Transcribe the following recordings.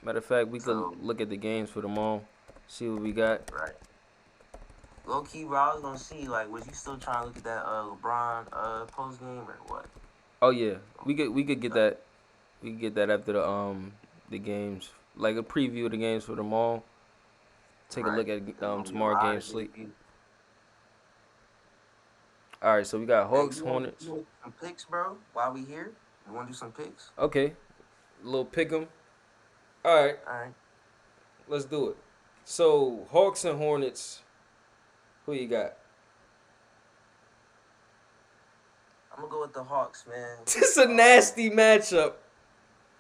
Matter of fact, we could So, look at the games for tomorrow, see what we got. right. Low key, bro, I was gonna see, like, was you still trying to look at that LeBron post game or what? Oh yeah, Um, we could get that. We could get that after the games, like a preview of the games for tomorrow. Take a Right. look at There's gonna be a tomorrow lot game of good sleep. people. All right, so we got Hey, Hawks, you Hornets. want some picks, bro? While we here, you want to do some picks? Okay, little pick 'em. All right, All right. let's do it. So Hawks and Hornets. Who you got? I'm gonna go with the Hawks, man. This is a nasty matchup.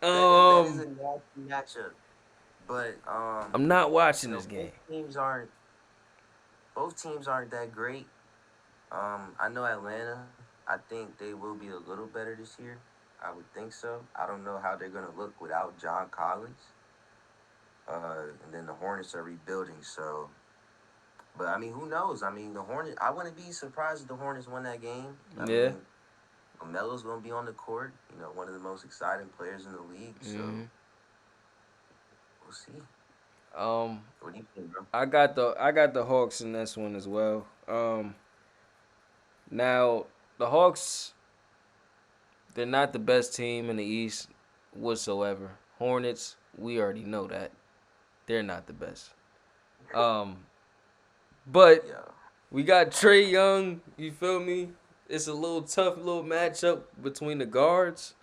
That is Um, a nasty matchup, but I'm not you watching know, this game. both teams aren't that great. I know Atlanta. I think they will be a little better this year. I would think so. I don't know how they're gonna look without John Collins. And then the Hornets are rebuilding, so. But I mean, who knows? I mean, the Hornets. I wouldn't be surprised if the Hornets won that game. I Yeah. mean, Melo's gonna be on the court. You know, one of the most exciting players in the league. So hmm we'll see. Um, What do you think, bro? I got the Hawks in this one as well. Now the Hawks, they're not the best team in the East whatsoever. Hornets, we already know that they're not the best. Um, but Yeah. we got Trey Young. You feel me? It's a little tough little matchup between the guards.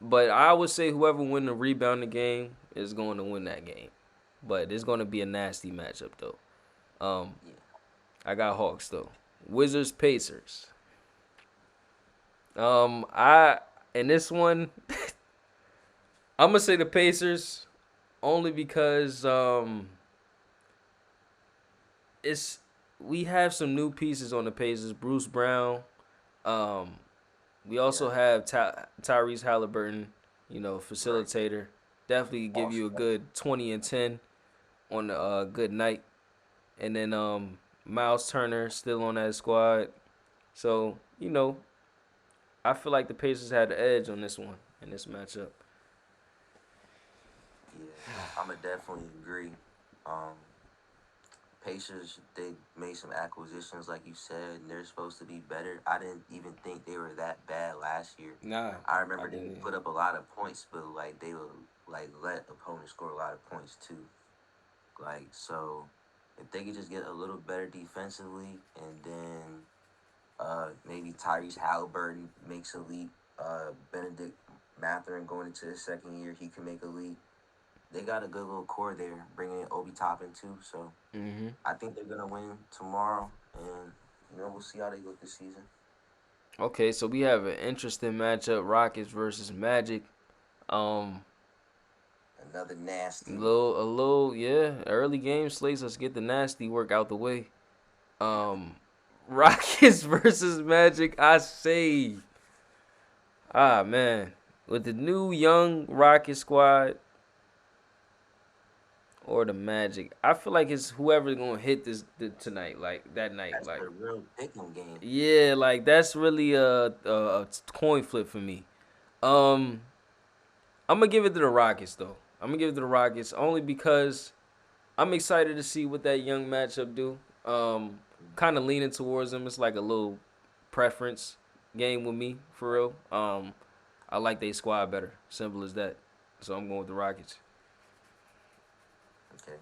But I would say whoever win the rebounding game is going to win that game. But it's going to be a nasty matchup though. Um, Yeah. I got Hawks though. Wizards Pacers. I in this one, I'm gonna say the Pacers only because it's we have some new pieces on the Pacers. Bruce Brown. Um, we also Yeah. have Tyrese Halliburton. Right. Facilitator. Definitely give Also, you a good 20 and 10 on a good night. And then Miles Turner still on that squad. So I feel like the Pacers had the edge on this one in this matchup. yeah. I'ma definitely agree. Um, Pacers, they made some acquisitions, like you said, and they're supposed to be better. I didn't even think they were that bad last year. Nah, I I remember they didn't. would put up a lot of points, but like they would like let opponents score a lot of points too. Like so, if they could just get a little better defensively, and then maybe Tyrese Halliburton makes a leap. Benedict Mathurin going into his second year, he can make a leap. They got a good little core there, bringing in Obi Toppin too. So Hmm I think they're gonna win tomorrow, and we'll see how they look this season. Okay, so we have an interesting matchup: Rockets versus Magic. Um, Another nasty one. yeah. Early game slates. Let's get the nasty work out the way. Um, Rockets versus Magic. I say, man, with the new young Rocket squad or the Magic, I feel like it's whoever's gonna hit tonight, like that night, That's like the real picking game. yeah, like that's really a coin flip for me. Um, I'm gonna give it to the Rockets though. I'm gonna give it to the Rockets only because I'm excited to see what that young matchup do. Kind of leaning towards them. It's like a little preference game with me for real. I like they squad better. Simple as that. So I'm going with the Rockets. Okay.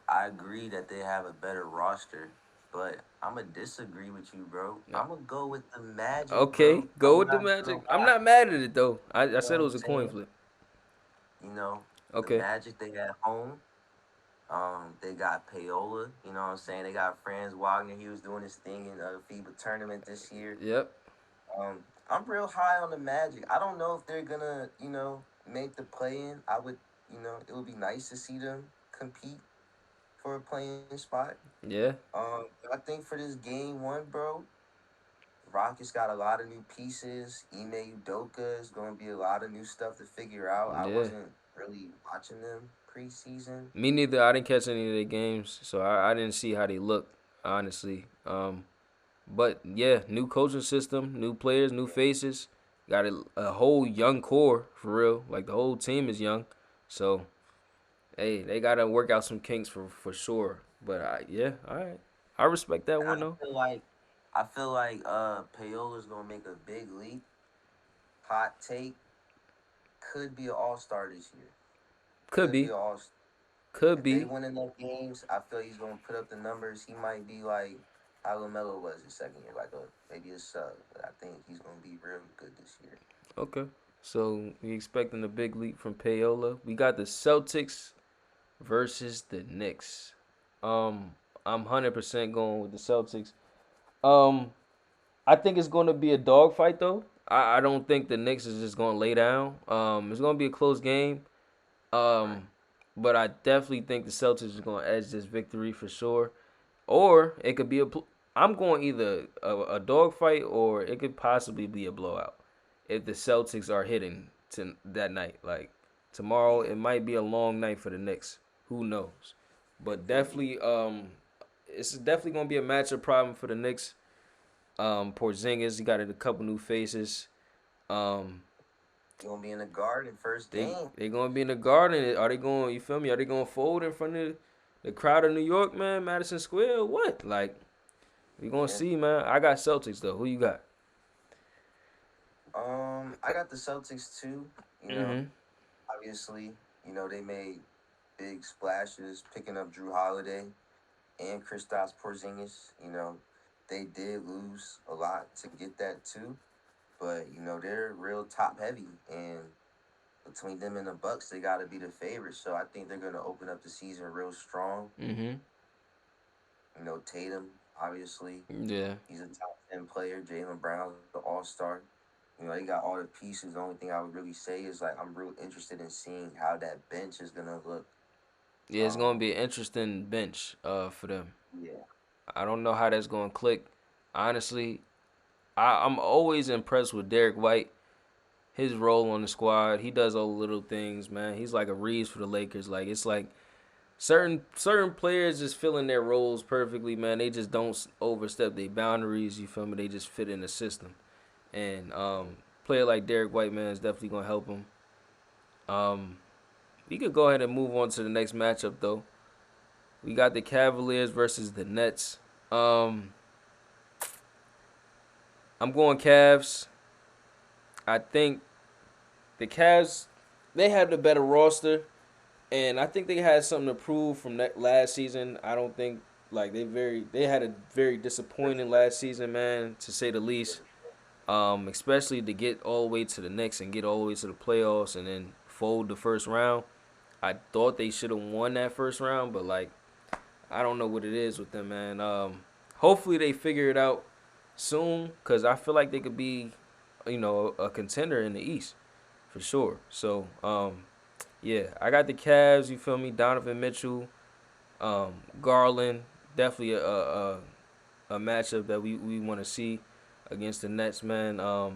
I agree that they have a better roster, but I'm gonna disagree with you, bro. Yeah. I'm gonna go with the Magic, Okay, bro. go I'm with the not gonna Magic. I'm lie. not mad at it though. I You know said what it I'm was a coin saying? flip. The Okay. Magic they at home. They got Payola. You know what I'm saying? They got Franz Wagner. He was doing his thing in the FIBA tournament this year. Yep. I'm real high on the Magic. I don't know if they're gonna, make the play in. It would be nice to see them compete for a playing spot. Yeah. I think for this game one, bro, Rockets got a lot of new pieces. Ime Udoka is going to be a lot of new stuff to figure out. I Yeah. wasn't really watching them preseason. Me neither. I didn't catch any of their games, so I didn't see how they look, honestly. But yeah, new coaching system, new players, new faces. Got a whole young core for real. Like the whole team is young. So hey, they gotta work out some kinks for sure. But yeah, all right, I respect that And one though. I feel like Payola's gonna make a big leap. Hot take, could be an all star this year. Could Could be be, an all. could If they be. win enough games, I feel he's gonna put up the numbers. He might be like how LaMelo was his second year, like a maybe a sub. But I think he's gonna be real good this year. Okay. So we expecting a big leap from Payola. We got the Celtics versus the Knicks. Um, I'm 100% going with the Celtics. Um, I think it's going to be a dogfight though. I don't think the Knicks is just going to lay down. It's going to be a close game. Right. Um, but I definitely think the Celtics is going to edge this victory for sure. Or it could be I'm going either a dogfight or it could possibly be a blowout if the Celtics are hitting that night. Like tomorrow, Yeah, it might be a long night for the Knicks. Who knows? it But could be. definitely, it's definitely gonna be a matchup problem for the Knicks. Porzingis, he got a couple new faces. Um, He's gonna be in the Garden first they game. they gonna be in the Garden. Are they going? You feel me? Are they gonna fold in front of the crowd of New York, man? Madison Square? Or what? Like we gonna Yeah. see, man. I got Celtics though. Who you got? I got the Celtics too. You know, Mm-hmm. obviously, they made big splashes picking up Drew Holiday and Kristaps Porzingis. They did lose a lot to get that too, but they're real top heavy, and between them and the Bucks, they got to be the favorites. So I think they're gonna open up the season real strong. Mm-hmm. Tatum, obviously, Yeah. he's a top 10 player. Jaylen Brown's the All Star. They got all the pieces. The only thing I would really say is like I'm real interested in seeing how that bench is gonna look. Yeah, it's gonna Um, be an interesting bench for them. yeah, I don't know how that's gonna click. Honestly, I'm always impressed with Derek White. His role on the squad, he does all the little things, man. He's like a Reeves for the Lakers. Like it's like certain players just fill in their roles perfectly, man. They just don't overstep their boundaries. You feel me? They just fit in the system. And player like Derek White, man, is definitely gonna help him. Um, we could go ahead and move on to the next matchup though. We got the Cavaliers versus the Nets. Um, I'm going Cavs. I think the Cavs they have the better roster, and I think they had something to prove from that last season. I don't think like they had a very disappointing last season, man, to say the least. Especially to get all the way to the Knicks and get all the way to the playoffs and then fold the first round. I thought they should have won that first round, but like I don't know what it is with them, man. Hopefully they figure it out soon, cause I feel like they could be, a contender in the East for sure. So, yeah, I got the Cavs. You feel me? Donovan Mitchell, Garland, definitely a matchup that we want to see against the Nets, man. The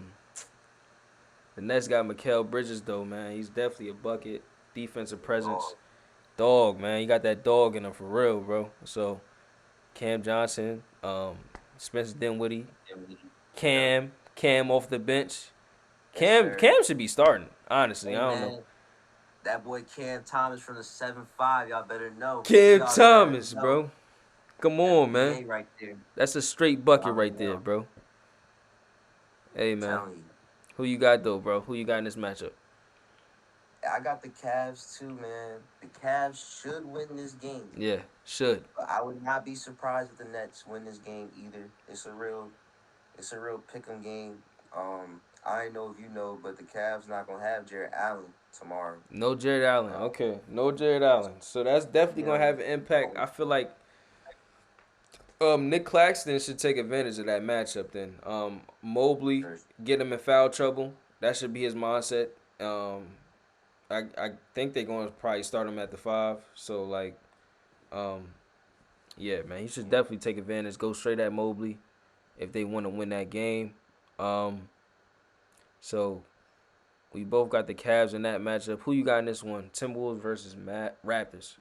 Nets got Mikal Bridges though, man. He's definitely a bucket, defensive presence, dog. dog, man. You got that dog in him for real, bro. So Cam Johnson, Spencer Dinwiddie, Yep. Cam off the bench. Yes, Cam sir. should be starting. Honestly, Hey I don't know. man, that boy Cam Thomas from the 7-5. Y'all better know. Cam Y'all better Thomas, know. bro. Come on, man. NBA right there. That's a straight bucket Y'all right know. there, bro. Hey, man. Telling you. Who you got though, bro? Who you got in this matchup? I got the Cavs too, man. The Cavs should win this game. Yeah, should. But I would not be surprised if the Nets win this game either. It's a real pick 'em game. I know if you know, but the Cavs not gonna have Jared Allen tomorrow. No Jared Allen. Uh, Okay, no Jared Allen. So that's definitely gonna him. have an impact. I feel like Nick Claxton should take advantage of that matchup. Then Mobley get him in foul trouble. That should be his mindset. I think they're going to probably start him at the five. So like, um, yeah, man, he should definitely take advantage. Go straight at Mobley if they want to win that game. Um, so we both got the Cavs in that matchup. Who you got in this one? Timberwolves versus Raptors.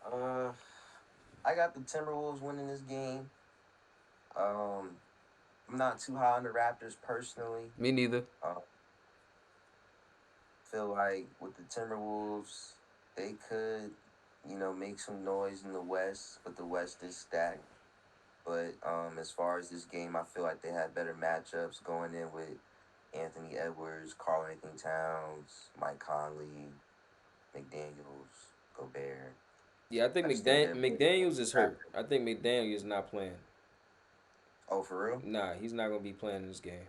Uh, I got the Timberwolves winning this game. Um, I'm not too high on the Raptors personally. Me neither. Uh, feel like with the Timberwolves, they could, make some noise in the West, but the West is stacked. But as far as this game, I feel like they had better matchups going in with Anthony Edwards, Karl Anthony Towns, Mike Conley, McDaniels, Gobert. Yeah, I think I just think they're better. McDaniels is hurt. I think McDaniels is not playing. Oh, for real? Nah, he's not gonna be playing in this game.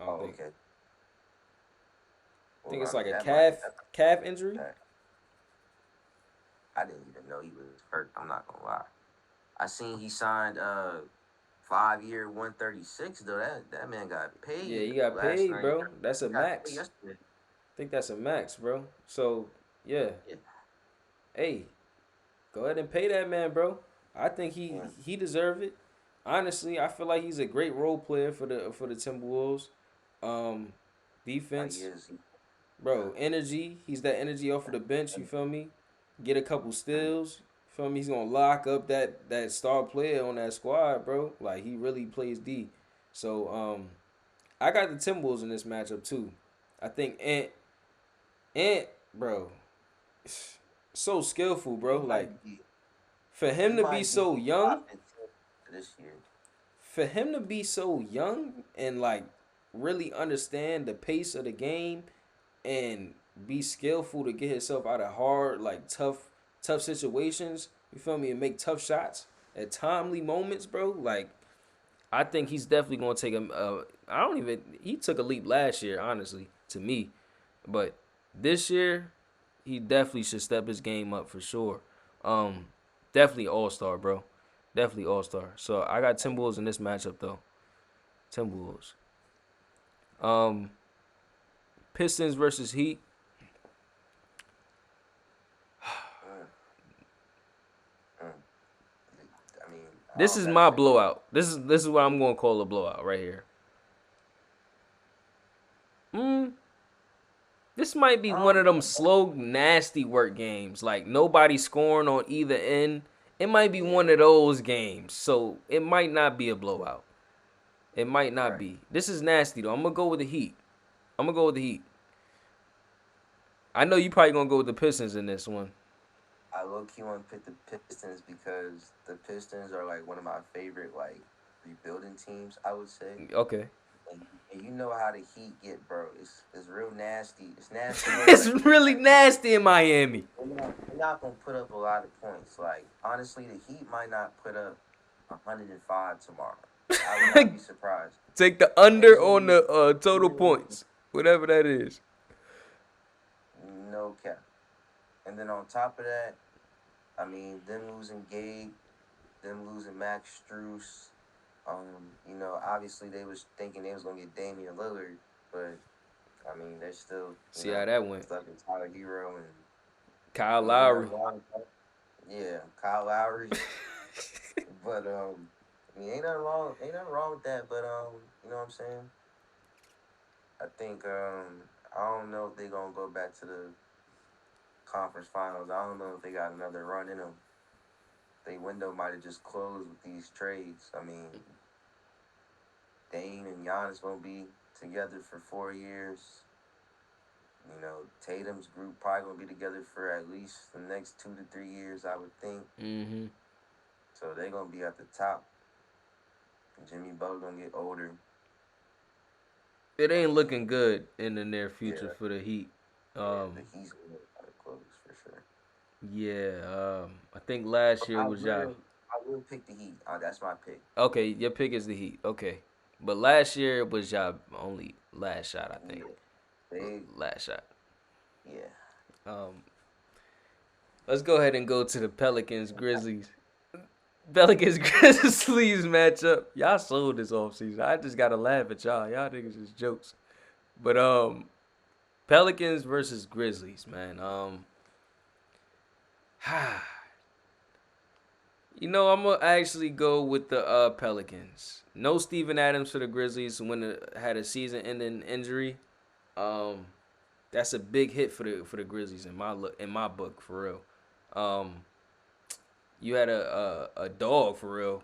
I don't Oh, think. okay. I think Well, it's I like mean a that might calf injury. that I didn't even know he was hurt. I'm not gonna lie. I seen he signed 5 year 136 though. That man got Yeah, paid he got last paid, night. bro. That's a Got paid max. yesterday. I think that's a max, bro. So yeah, Yeah, hey, go ahead and pay that man, bro. I think yeah. he deserve it. Honestly, I feel like he's a great role player for the Timberwolves. Um, He defense, is. bro. Energy. He's that energy off of the bench. You feel me? Get a couple steals. Feel me? He's gonna lock up that star player on that squad, bro. Like he really plays D. So I got the Timberwolves in this matchup too. I think Ant, bro, so skillful, He bro. Like might be. for He him to be might be so young, 5 and 10 this year. for him to be so young and like really understand the pace of the game and be skillful to get himself out of hard, like tough situations. You feel me? And make tough shots at timely moments, bro. Like I think he's definitely gonna take him. I don't even. He took a leap last year, honestly, to me, but this year he definitely should step his game up for sure. Um, Definitely all star, bro. Definitely all star. So I got Timberwolves in this matchup though. Timberwolves. Um, Pistons versus Heat. Mm, mm. I mean, I This don't is gotta my say. blowout. This is what I'm gonna call a blowout right here. Mm, this might be I one don't of them know. slow, nasty work games. Like nobody scoring on either end. It might be one Yeah, of those games. So it might not be a blowout. It might not right. be. This is nasty though. I'm gonna go with the Heat. I'm gonna go with the Heat. I know you probably gonna go with the Pistons in this one. I low key want to pick the Pistons because the Pistons are like one of my favorite like rebuilding teams. I would say. Okay. And you know how the Heat get, bro. It's real nasty. It's nasty It's weather. really nasty in Miami. They're not gonna put up a lot of points. Like honestly, the Heat might not put up 105 tomorrow. I would not be surprised. Take the And under on then, the total points, whatever that is. no cap. And then on top of that, I mean, them losing Gabe, them losing Max Struess. Obviously they was thinking they was gonna get Damian Lillard, but I mean, they're still, See how that went. stuck in Tyler Hero and Kyle I mean, ain't nothing Lowry. wrong with that. Yeah, Kyle Lowry. But I mean, ain't nothing wrong with that. But you know what I'm saying? I think I don't know if they gonna go back to the conference finals. I don't know if they got another run in them. They window might have just closed with these trades. I mean, Dame and Giannis gonna be together for 4 years. Tatum's group probably gonna be together for at least the next 2 to 3 years, I would think. Mm-hmm. So they're gonna be at the top. Jimmy Butler gonna get older. It I ain't mean, looking good in the near future yeah, for the Heat. yeah, the Um, Heat's gonna get out of close for sure. yeah. I think last But year was y'all. I will pick the Heat. That's my pick. Okay, your pick is the Heat. Okay, but last year was y'all only last shot. I think Yeah, they, last shot. yeah. Um, let's go ahead and go to the Pelicans Grizzlies. Pelicans Grizzlies matchup. Y'all sold this offseason. I just gotta laugh at y'all. Y'all niggas is jokes. But Pelicans versus Grizzlies, man. I'm gonna actually go with the Pelicans. No Steven Adams for the Grizzlies had a season-ending injury. Um, that's a big hit for the Grizzlies in my book for real. Um, you had a dog for real.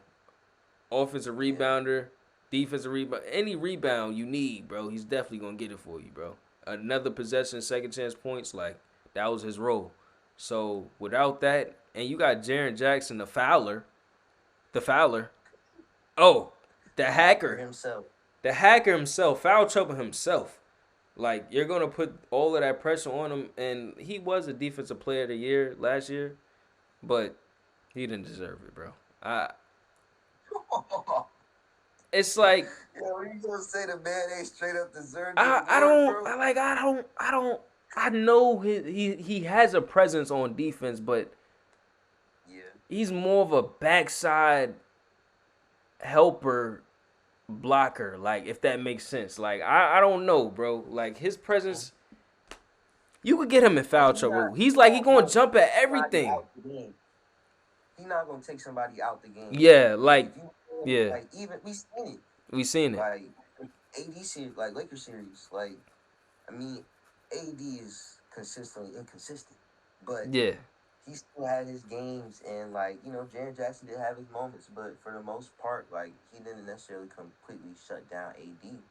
Offensive Yeah. rebounder, defensive rebound, any rebound you need, bro. He's definitely gonna get it for you, bro. another possession, second chance points. Like that was his role. So without that, and you got Jaren Jackson, the Fowler. Oh, the Hacker hacker, himself. the hacker himself, foul trouble himself. Like you're gonna put all of that pressure on him, and he was a defensive player of the year last year, but he didn't deserve it, bro. I it's like Yeah, what you gonna say? The man ain't straight up deserved the I award, don't bro. I like I don't I know he has a presence on defense, but Yeah, he's more of a backside helper blocker, like if that makes sense. Like I don't know, bro. Like his presence, you could get him in like foul trouble. He's like he gonna jump at take somebody everything. out the game. He not gonna take somebody out the game. Yeah, Like like if you yeah, like even we seen it. we seen it. Like AD series, like Lakers series. Like I mean, AD is consistently inconsistent, but Yeah, he still had his games, and like Jaren Jackson did have his moments, but for the most part, like he didn't necessarily completely shut down AD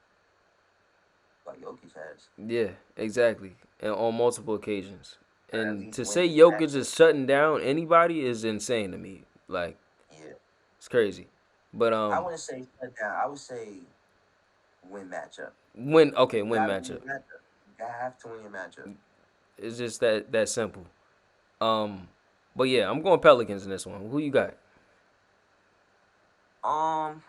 like Jokic has, yeah, exactly, and on multiple occasions. or at And least to win say his Jokic matchup. is shutting down anybody is insane to me. Like Yeah, it's crazy. But I wouldn't say shut down. I would say win matchup. win You win gotta win matchup. your matchup. You have to win your matchup. It's just that simple. Um, but yeah, I'm going Pelicans in this one. Who you got? Um,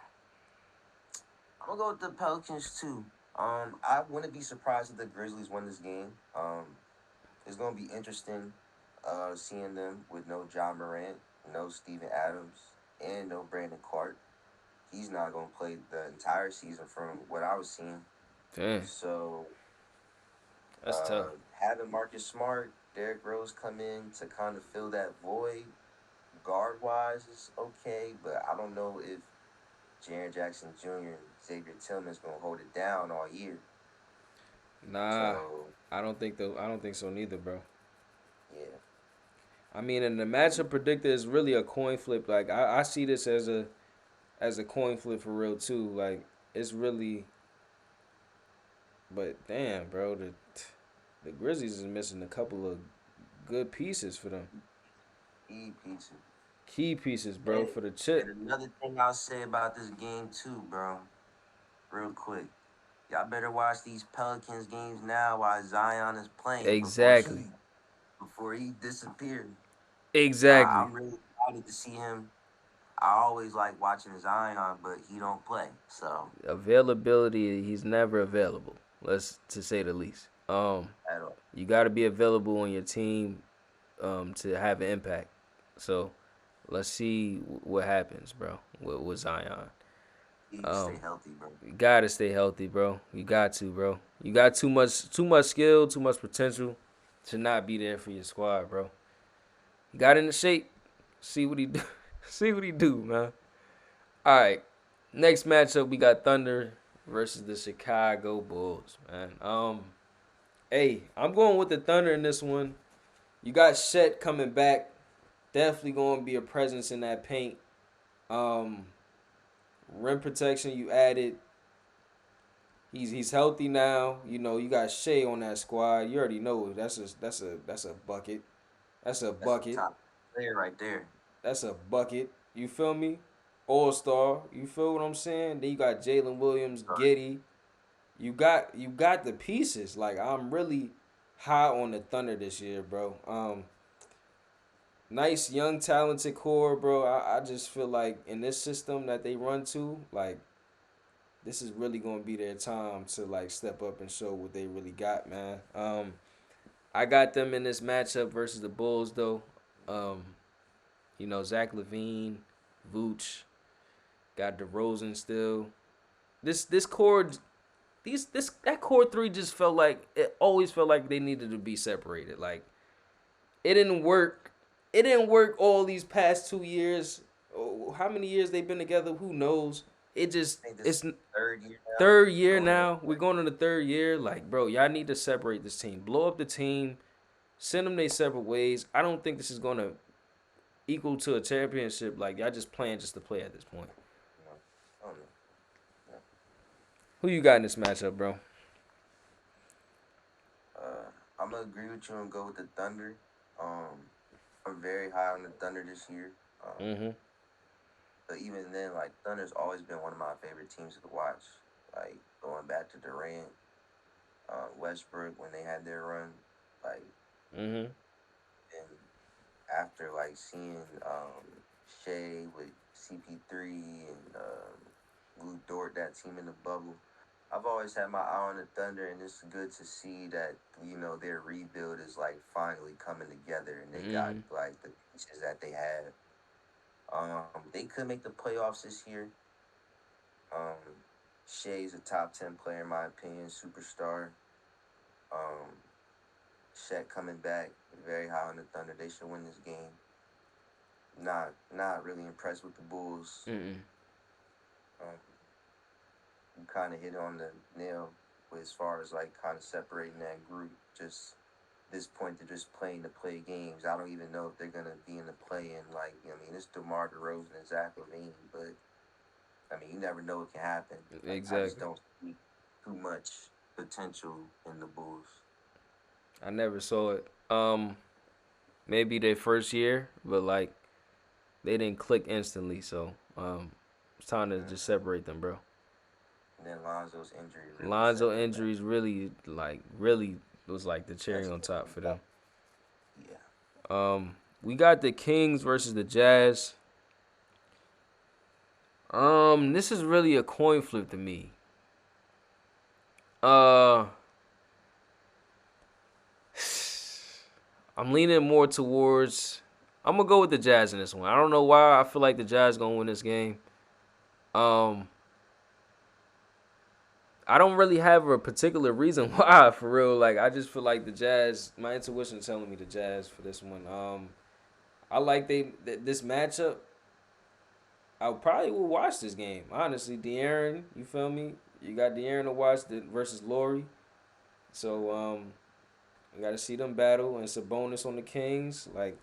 I'm gonna go with the Pelicans too. I wouldn't be surprised if the Grizzlies win this game. It's gonna be interesting, seeing them with no John Morant, no Steven Adams, and no Brandon Clark. He's not gonna play the entire season from what I was seeing. Damn, So, that's tough. having Marcus Smart, Derrick Rose come in to kind of fill that void guard wise is okay, but I don't know if Jaren Jackson Jr. and Xavier Tillman's gonna hold it down all year. Nah, So I don't think so neither, bro. yeah, I mean, and the matchup predictor is really a coin flip. Like I see this as a coin flip for real too. Like it's really, but damn, bro, the Grizzlies is missing a couple of good pieces for them. he pizza. Key pieces, bro, And, for the and chip. another thing I'll say about this game too, bro, real quick. Y'all better watch these Pelicans games now while Zion is playing before he Exactly. before he disappeared. Exactly. I'm really excited to see him. I always like watching Zion, but he don't play, so Availability, he's never available. Let's to say the least. at all. You got to be available on your team to have an impact. So let's see what happens, bro, with Zion. He stay Um, healthy, bro. you gotta stay healthy, bro. You got to, bro. You got too much skill, too much potential to not be there for your squad, bro. You got in the shape. See what he do. See what he do, man. All right. Next matchup, we got Thunder versus the Chicago Bulls, man. Hey, I'm going with the Thunder in this one. You got Shet coming back. Definitely going to be a presence in that paint. Um, rim protection you added. He's healthy now. You know you got Shea on that squad. You already know that's a bucket. That's a That's a bucket. top player right there. That's a bucket. You feel me? All star. You feel what I'm saying? Then you got Jalen Williams, Sorry. Giddy. You got the pieces. Like I'm really high on the Thunder this year, bro. Nice young talented core, bro. I just feel like in this system that they run to, like this is really gonna be their time to like step up and show what they really got, man. I got them in this matchup versus the Bulls though. Um, you know, Zach Levine, Vooch, got DeRozan still. This core this that core three just felt like it always felt like they needed to be separated. Like it didn't work. It didn't work all these past 2 years. Oh, how many years they've been together? Who knows? It just I think this is it's third year now. third year Going on now. We're going to the third year. Like, bro, y'all need to separate this team. Blow up the team. Send them their separate ways. I don't think this is gonna equal to a championship. Like, y'all just playing just to play at this point. no, I don't know. No. Who you got in this matchup, bro? I'm gonna agree with you and go with the Thunder. Um, I'm very high on the Thunder this year. Mm-hmm. But even then, like Thunder's always been one of my favorite teams to watch. Like going back to Durant, Westbrook when they had their run, like Mm-hmm. and after like seeing Shea with CP3 and Lou Dort, that team in the bubble. I've always had my eye on the Thunder, and it's good to see that their rebuild is like finally coming together, and they got Mm-hmm. like the pieces that they had. They could make the playoffs this year. Um, Shea's a top 10 player in my opinion, superstar. Um, Shaq coming back, very high on the Thunder. They should win this game. Not really impressed with the Bulls. Mm-hmm. Um, you kind of hit on the nail with as far as like kind of separating that group. Just this point, they're just playing to play games. I don't even know if they're gonna be in the play in. Like I mean, it's DeMar DeRozan and Zach LaVine, but I mean, you never know what can happen. Like I just Exactly. don't see too much potential in the Bulls. I never saw it. Maybe their first year, but like they didn't click instantly. So it's time to just Mm-hmm. separate them, bro. And then Lonzo's injury really Lonzo set them back. injuries really was like the cherry Messed on with top them. for them. Yeah. We got the Kings versus the Jazz. This is really a coin flip to me. Uh, I'm leaning more towards. I'm gonna go with the Jazz in this one. I don't know why I feel like the Jazz gonna win this game. Um, I don't really have a particular reason why for real. Like I just feel like the Jazz. My intuition is telling me the Jazz for this one. I like this matchup. I probably will watch this game. Honestly, De'Aaron, you feel me? You got De'Aaron to watch versus Laurie. So I got to see them battle, and it's a bonus on the Kings. Like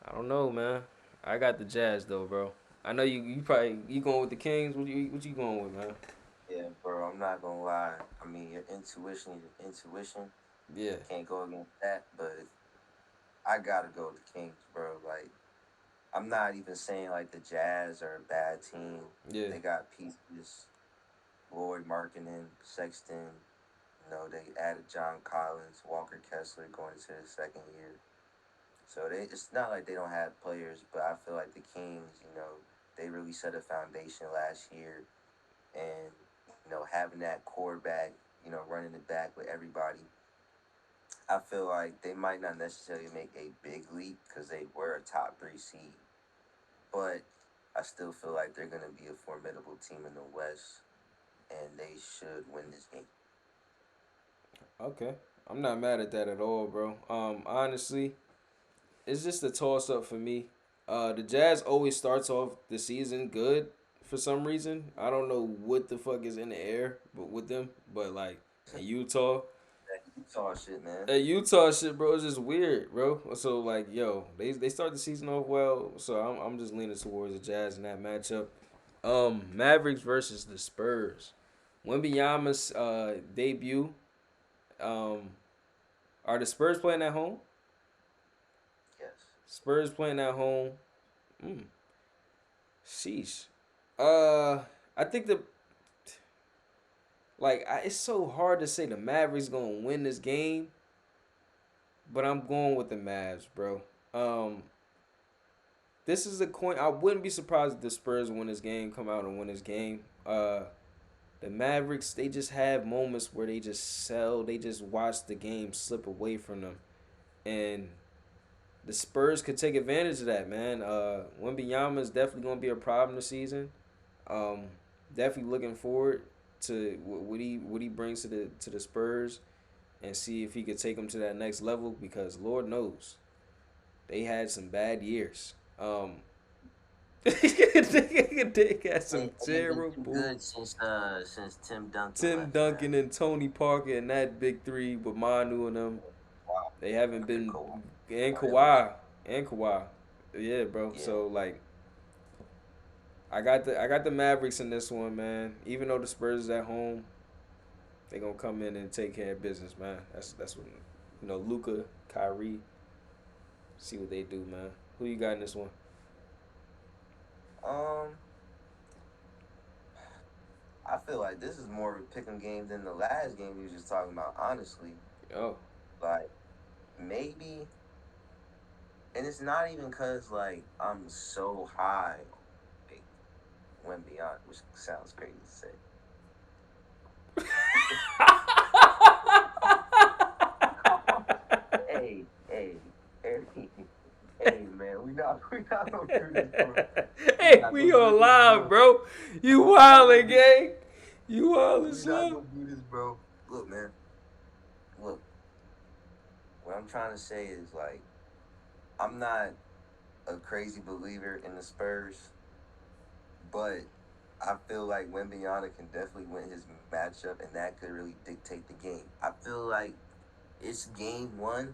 I don't know, man. I got the Jazz though, bro. I know you probably you going with the Kings. What you going with, man? Yeah, bro. I'm not gonna lie. I mean, your intuition is your intuition. Yeah, Can't go against that. But I gotta go with the Kings, bro. Like I'm not even saying like the Jazz are a bad team. yeah. They got pieces. Lloyd Markkinen, Sexton. They added John Collins, Walker Kessler going into his second year. So it's not like they don't have players, but I feel like the Kings, they really set a foundation last year, and having that quarterback, running it back with everybody. I feel like they might not necessarily make a big leap because they were a top three seed, but I still feel like they're going to be a formidable team in the West, and they should win this game. Okay, I'm not mad at that at all, bro. Honestly, it's just a toss up for me. The Jazz always starts off the season good for some reason. I don't know what the fuck is in the air, but with them, but like in Utah, That Utah shit, man. Utah shit, bro, is just weird, bro. So like, yo, they start the season off well, so I'm just leaning towards the Jazz in that matchup. Mavericks versus the Spurs. Wembanyama's debut. Um, are the Spurs playing at home? Yes. Spurs playing at home. Mm, sheesh. Uh, I think it's so hard to say the Mavericks gonna win this game, but I'm going with the Mavs, bro. Um, this is a coin. I wouldn't be surprised if the Spurs win this game, come out and win this game. The Mavericks, they just have moments where they just sell. They just watch the game slip away from them, and the Spurs could take advantage of that, man. Wembanyama is definitely gonna be a problem this season. Um, Definitely looking forward to what he brings to the Spurs and see if he could take them to that next level because Lord knows they had some bad years. They had some They ain't been too terrible good since Tim Duncan Tim left, man. Duncan and Tony Parker and that big three with Manu and them. Wow. They haven't Under been Kawhi. and It was Kawhi. Yeah, bro. yeah. So like I got the Mavericks in this one, man. Even though the Spurs is at home, They gonna come in and take care of business, man. That's what Luca, Kyrie, see what they do, man. Who you got in this one? Um, I feel like this is more of a pick'em game than the last game we was just talking about. Honestly, Oh, like maybe, and it's not even cause like I'm so high on like Wemby, which sounds crazy to say. Hey, hey, hey, hey, man, we not gonna do this, bro. We hey, not we gonna do on this, live, bro. bro. You We not gonna wildin', do. gang. You wildin' We not slow. gonna do this, bro. Look, man. Look, what I'm trying to say is like I'm not a crazy believer in the Spurs, but I feel like Wembyana can definitely win his matchup, and that could really dictate the game. I feel like it's game one,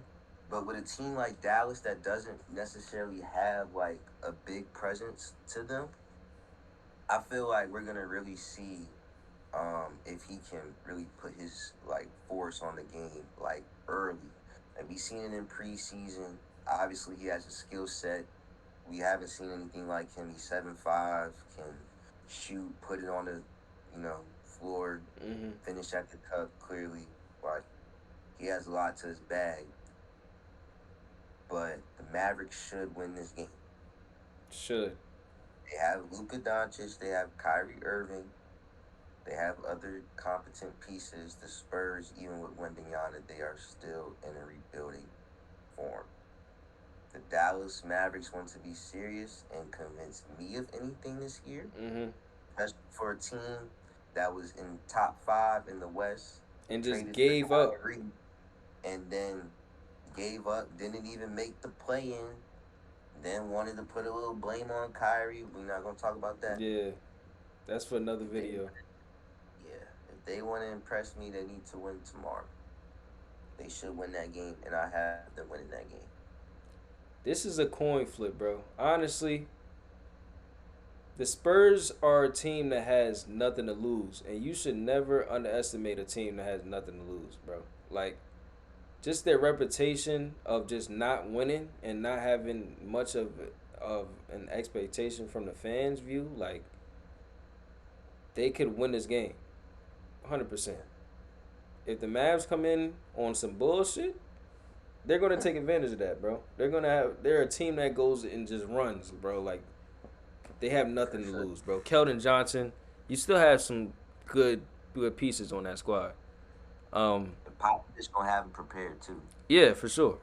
but with a team like Dallas that doesn't necessarily have like a big presence to them, I feel like we're gonna really see if he can really put his like force on the game like early. And we seen it in preseason. Obviously, he has a skill set. We haven't seen anything like him. He's 7'5", can shoot, put it on the floor, Mm-hmm. finish at the cup clearly. Like he has a lot to his bag. But the Mavericks should win this game. Should. They have Luka Doncic, they have Kyrie Irving, they have other competent pieces. The Spurs, even with Wembanyama, they are still in a rebuilding form. The Dallas Mavericks want to be serious and convince me of anything this year, Mm-hmm. especially for a team that was in top five in the West, And just traded for gave up. Kyrie, and then gave up, didn't even make the play in, then wanted to put a little blame on Kyrie. We're not gonna talk about that. Yeah, that's for another If they, video. yeah, if they want to impress me, they need to win tomorrow. They should win that game, and I have them winning that game. This is a coin flip, bro. Honestly, the Spurs are a team that has nothing to lose, and you should never underestimate a team that has nothing to lose, bro. Like, just their reputation of just not winning and not having much of an expectation from the fans' view, like they could win this game, 100%. Yeah. If the Mavs come in on some bullshit, they're gonna take advantage of that, bro. They're a team that goes and just runs, bro. Like they have For nothing to sure. lose, bro. Keldon Johnson, you still have some good good pieces on that squad. Um, The Popovich gonna have them prepared too. yeah, for sure.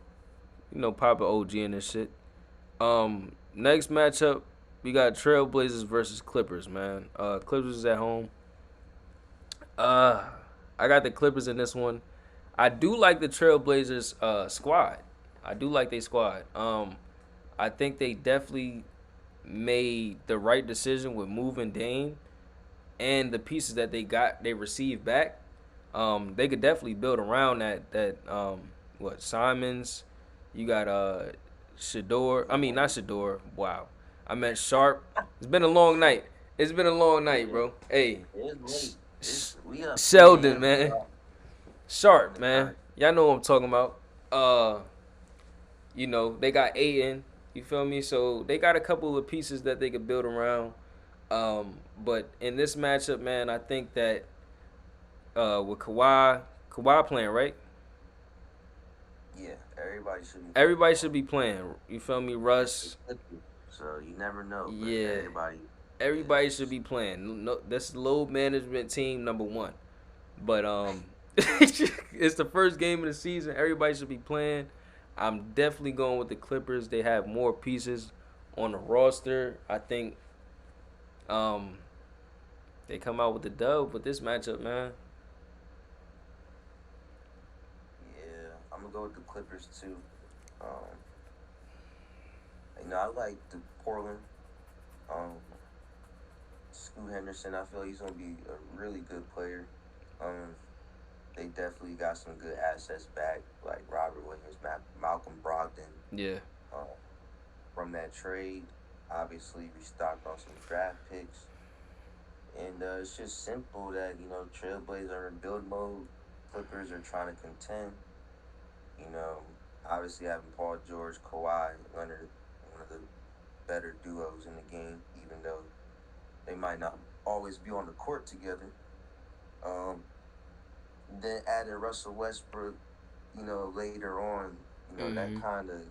Papa OG and this shit. Next matchup, we got Trailblazers versus Clippers, man. Clippers is at home. Uh, I got the Clippers in this one. I do like the Trailblazers squad. I do like their squad. I think they definitely made the right decision with moving Dame and the pieces that they received back. They could definitely build around that what Simons, you got Shador. I mean not Shador. Wow, I meant Sharp. It's been a long night. It's been a long night, Yeah, bro. Hey, it's late. We up 3 Sheldon, a.m. man. on Sharp, the man. dot. Y'all know what I'm talking about. They got Aiden. You feel me? So they got a couple of pieces that they could build around. But in this matchup, man, I think that with Kawhi playing, right? Yeah, everybody should be playing Everybody tomorrow. should be playing. You feel me? It's the Russ. Clippers, so you never know. But Yeah. yeah, Everybody should be playing. No, that's load management team number one. But it's the first game of the season. Everybody should be playing. I'm definitely going with the Clippers. They have more pieces on the roster. I think um, they come out with the dub with this matchup, man. yeah. I'm gonna go with the Clippers too. Um, I like the Portland. Um, Scoot Henderson. I feel like he's gonna be a really good player. Um, they definitely got some good assets back, like Robert Williams, Malcolm Brogdon. Yeah. Um, from that trade, obviously restocked on some draft picks, And it's just simple that, Trailblazers are in build mode, Clippers are trying to contend. You know, obviously having Paul George, Kawhi, Leonard, one of the better duos in the game, even though they might not always be on the court together. Um, then adding Russell Westbrook, later on, that Mm-hmm. kind of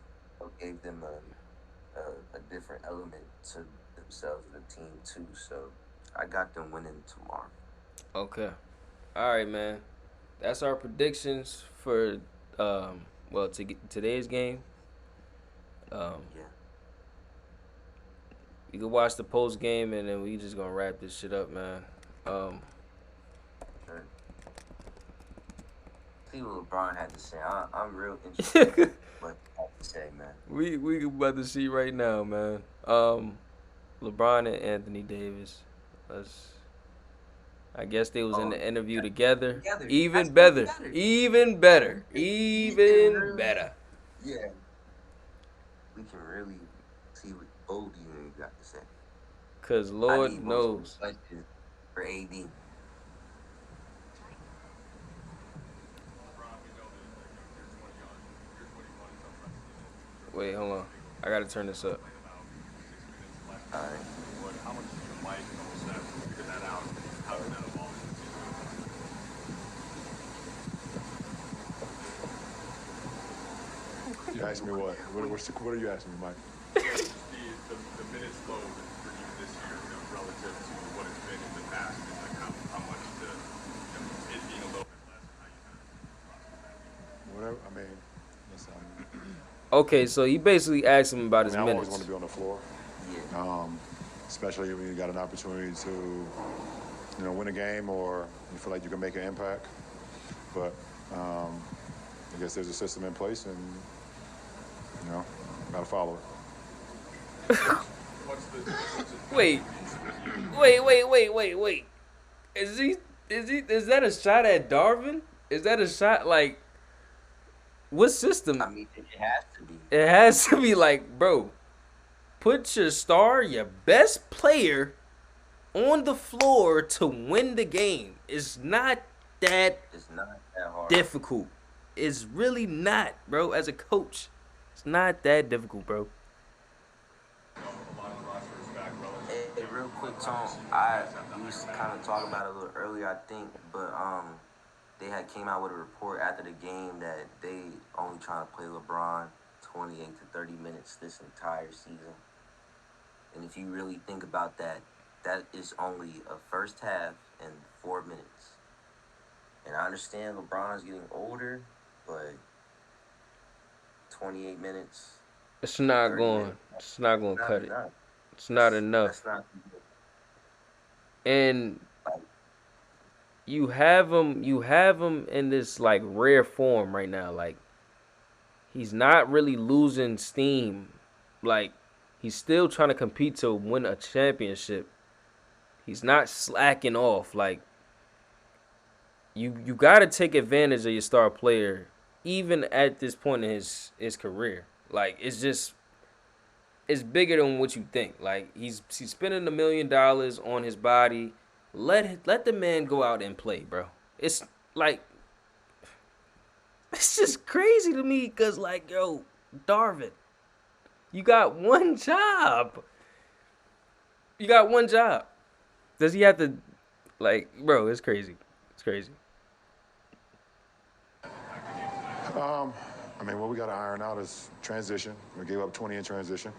gave them a different element to themselves and the team too. So I got them winning tomorrow. Okay. All right, man. That's our predictions for today's game. Um, Yeah, you can watch the post game and then we just gonna wrap this shit up, man. Um, sure. See what LeBron had to say. I'm real interested what he had to say, man. we about to see right now, man. LeBron and Anthony Davis. Let's. I guess they was in Oh, the interview together. together. That's Even even better. better. Even Yeah, better. we can Even really, better. yeah, we can really see what both even got to say. Cause I Lord need most of the knows. questions for AD. Wait, hold on. I gotta turn this up. All right. You asked me what? What are you asking me, Mike? Whatever. I mean, listen. Okay, so he basically asked him about I his mean, I always want minutes. to be on the floor, Yeah. especially when you got an opportunity to, win a game or you feel like you can make an impact. But I guess there's a system in place, and gotta follow Wait, wait. Is he? Is that a shot at Darvin? Is that a shot like? What system? I mean, it has to be. It has to be like, bro. Put your star, your best player, on the floor to win the game. It's not that It's not that hard. difficult. It's really not, bro. As a coach, it's not that difficult, bro. Hey, real quick, Tom. I we used to kind of talk about it a little earlier, I think, but they had came out with a report after the game that they only trying to play LeBron 28 to 30 minutes this entire season. And if you really think about that, that is only a first half and 4 minutes. And I understand LeBron's getting older, but 28 minutes, It's not 30 going. minutes, It's not going to not cut it. enough. It's not That's enough. not And like you have him in this like rare form right now. Like he's not really losing steam. Like he's still trying to compete to win a championship. He's not slacking off. Like you got to take advantage of your star player even at this point in his career. Like it's bigger than what you think. Like he's spending $1 million on his body. Let the man go out and play, bro. It's like it's just crazy to me because like yo, Darvin, you got one job. You got one job. Does he have to like, bro? It's crazy. It's crazy. I mean, what we got to iron out is transition. We gave up 20 in transition,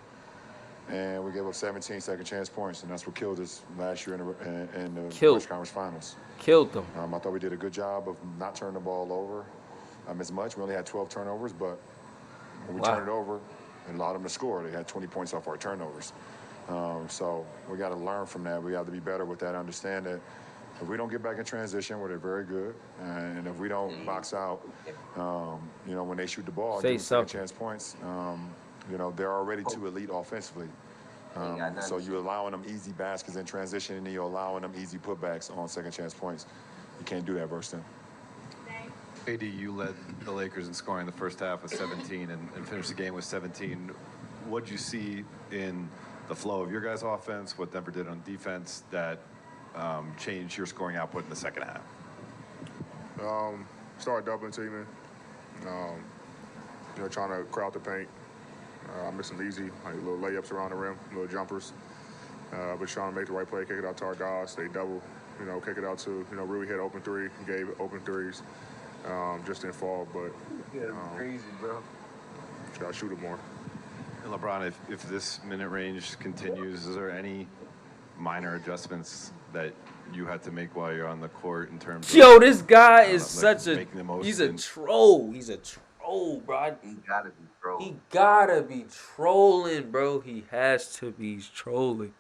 and we gave up 17 second chance points, and that's what killed us last year in the Killed West Conference Finals. killed them. I thought we did a good job of not turning the ball over as much. We only had 12 turnovers, but when we Wow. turned it over, it allowed them to score. They had 20 points off our turnovers. So we got to learn from that. We have to be better with that. Understand that if we don't get back in transition, where they're very good, and if we don't box out, when they shoot the ball and Say give them second something. chance points, they're already too elite offensively. ain't got So nothing you're allowing them easy baskets in transition, and you're allowing them easy putbacks on second chance points. You can't do that versus them. AD, you led the Lakers in scoring the first half with 17 and finished the game with 17. What did you see in the flow of your guys' offense, what Denver did on defense, that change your scoring output in the second half? Start doubling teaming. Trying to crowd the paint. I miss some easy, like little layups around the rim, little jumpers. But trying to make the right play, kick it out to our guys. They double, kick it out to, really hit open three, gave open threes. Just didn't fall, but Crazy, bro. just got to shoot it more. And LeBron, if this minute range continues, is there any minor adjustments that you had to make while you're on the court in terms of... Yo, this guy is like such a... making the most He's a in- troll. He's a troll, bro. He gotta be pro. He gotta be trolling, bro. He has to be trolling.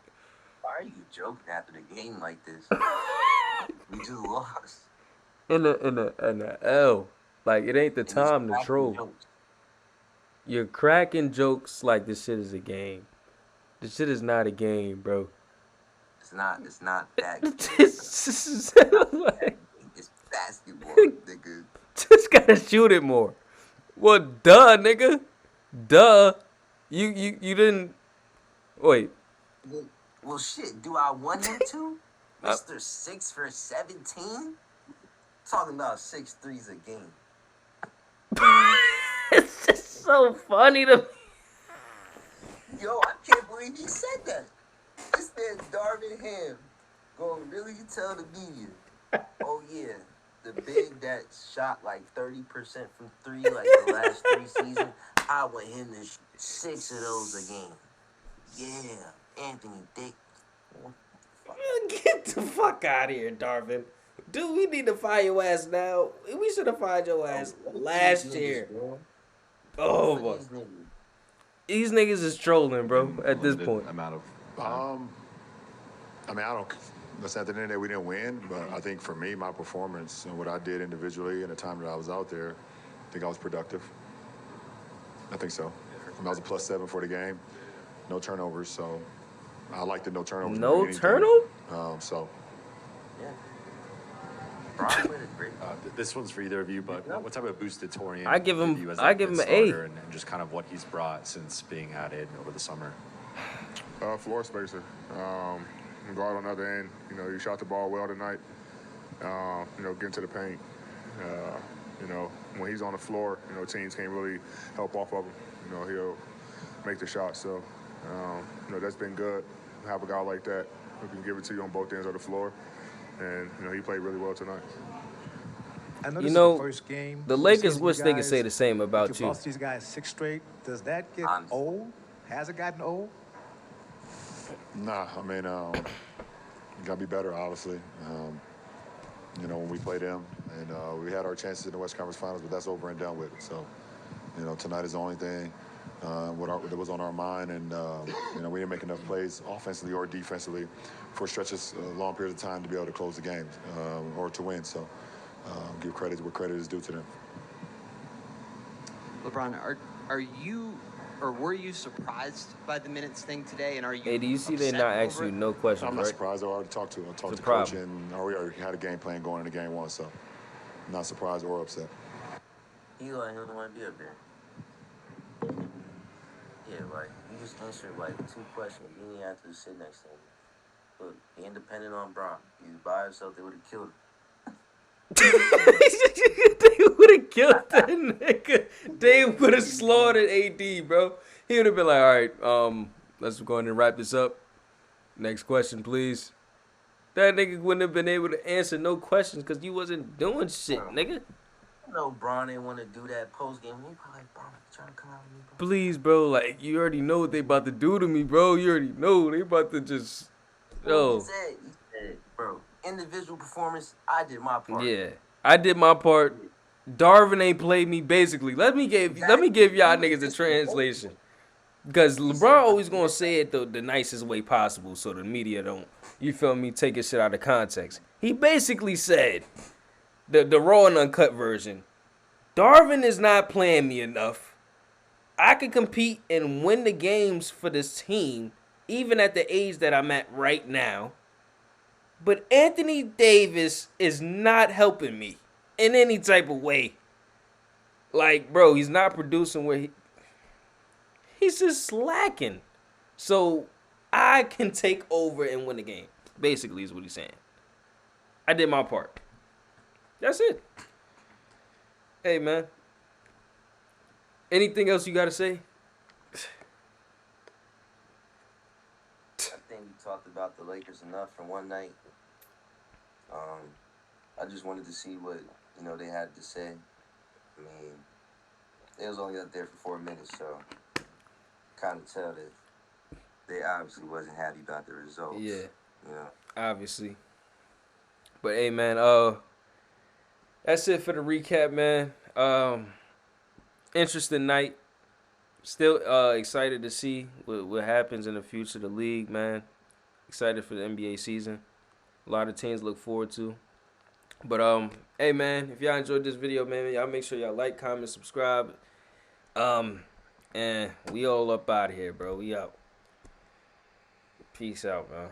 Why are you joking after the game like this? We just lost. In the L. Like, it ain't the And he's time to cracking troll. jokes. You're cracking jokes like this shit is a game. This shit is not a game, bro. It's not that. This is like, It's basketball, nigga. just gotta shoot it more. Well, duh, nigga. Duh. You didn't... Wait. Well, shit. Do I want him to, Mr. 6 for 17? Talking about 6 threes a game. It's just so funny to me. Yo, I can't believe he said that. This man Darvin Ham gonna really tell the media, oh yeah, the big that shot like 30% from 3 like the last 3 seasons, I want him to shoot 6 of those a game. Yeah, Anthony Dick. Get the fuck out of here, Darvin. Dude, we need to fire your ass now. We should have fired your ass last year. Oh, boy. These niggas is trolling, bro, at this Limited point. amount of I don't. Listen, at the end of the day, we didn't win, but I think for me, my performance and what I did individually and the time that I was out there, I think I was productive. I think so. I was a +7 for the game, no turnovers, so I like the no turnovers. more No than anything. turnover? So Yeah. Bron with it, great. This one's for either of you, but what type of boost did Torian I give him- you as I give him an A. starter and just kind of what he's brought since being added over the summer? Floor spacer. Guard on the other end. You shot the ball well tonight. Getting to the paint. When he's on the floor, teams can't really help off of him. He'll make the shot. So, that's been good. Have a guy like that who can give it to you on both ends of the floor. And, he played really well tonight. I know You this know, is the first game. The We've Lakers seen wish you they could guys- say the same about You've you. lost these guys 6 straight. Does that get old? Has it gotten old? nah, I mean, you gotta be better, obviously. When we play them, and we had our chances in the West Conference Finals, but that's over and done with. So, tonight is the only thing that was on our mind, and we didn't make enough plays offensively or defensively for stretches, long periods of time to be able to close the games or to win. So, give credit where credit is due to them. LeBron, are you or were you surprised by the minutes thing today? And are you? Hey, do you see they upset not over asking you it? no questions, I'm not right? surprised. I already talked to It's coach, a problem. and we already had a game plan going into game one. So, I'm not surprised or upset. He don't want to be up there. Yeah, like, you just answered, like, 2 questions. You didn't have to sit next to him. Look, he independent on Bron. He was by himself, they would have killed him. They would have killed that nigga. They would have slaughtered AD, bro. He would have been like, all right, let's go ahead and wrap this up. Next question, please. That nigga wouldn't have been able to answer no questions because you wasn't doing shit, nigga. You know Bron didn't want to do that post-game. He probably like, Bron, you trying to come out with me, bro? Please, bro, like, you already know what they about to do to me, bro. You already know. They about to just, yo. He said, bro, individual performance, I did my part. Yeah, I did my part. Darvin ain't played me basically. Let me give y'all niggas a translation. Because LeBron always gonna say it the nicest way possible so the media don't, you feel me, take his shit out of context. He basically said, the raw and uncut version, Darvin is not playing me enough. I can compete and win the games for this team, even at the age that I'm at right now. But Anthony Davis is not helping me in any type of way. Like, bro, he's not producing where he's just slacking. So I can take over and win the game. Basically is what he's saying. I did my part. That's it. Hey, man. Anything else you got to say? I think we talked about the Lakers enough for one night. I just wanted to see what they had to say. I mean, they was only up there for 4 minutes, so kind of tell that they obviously wasn't happy about the results. Yeah, You know. obviously. But hey, man, that's it for the recap, man. Interesting night. Still excited to see what happens in the future of the league, man. Excited for the NBA season. A lot of teams look forward to. But hey, man, if y'all enjoyed this video, man, y'all make sure y'all like, comment, subscribe. And we all up out of here, bro. We out. Peace out, man.